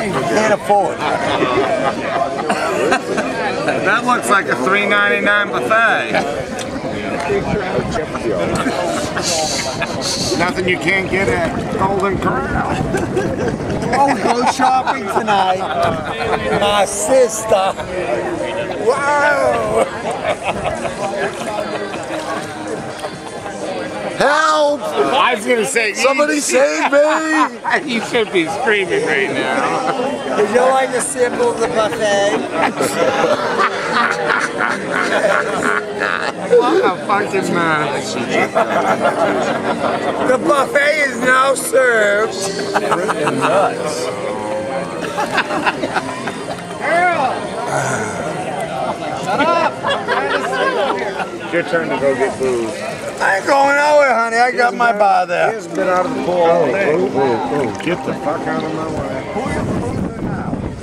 Can't afford. That looks like a $3.99 buffet. Nothing you can't get at Golden Corral. Oh, we go shopping tonight. My sister. Wow. Help! I was gonna say, Somebody save me! You should be screaming right now. Would you like to sample the buffet? What a fucking mess. The buffet is now served. Nuts. Shut up! It's your turn to go get booze. I ain't going nowhere, honey. I got my bar there. He hasn't been out of the pool all day. Get the fuck out of my way.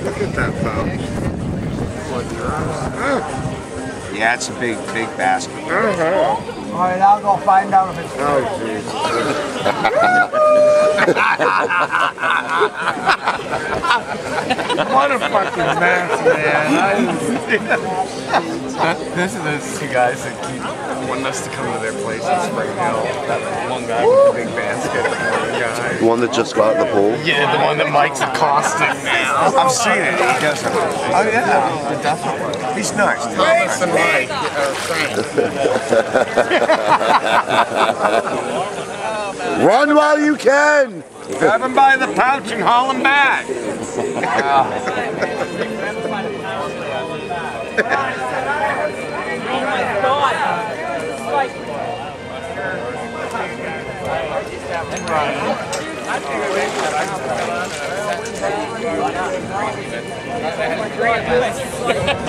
Look at that fountain. Yeah, it's a big basket. All right, I'll go find out if it's Oh, jeez. What a fucking mess, man. This is those two guys that keep wanting us to come to their place in Spring Hill. That one guy with the big basket, the one guy. The one that just got in the pool? Yeah, the one that Mike's accosting now. I've seen it. He does it. Oh yeah, definitely. He's nice. Thomas and Mike. Run while you can! Grab him by the pouch and haul him back.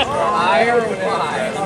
Higher or wide?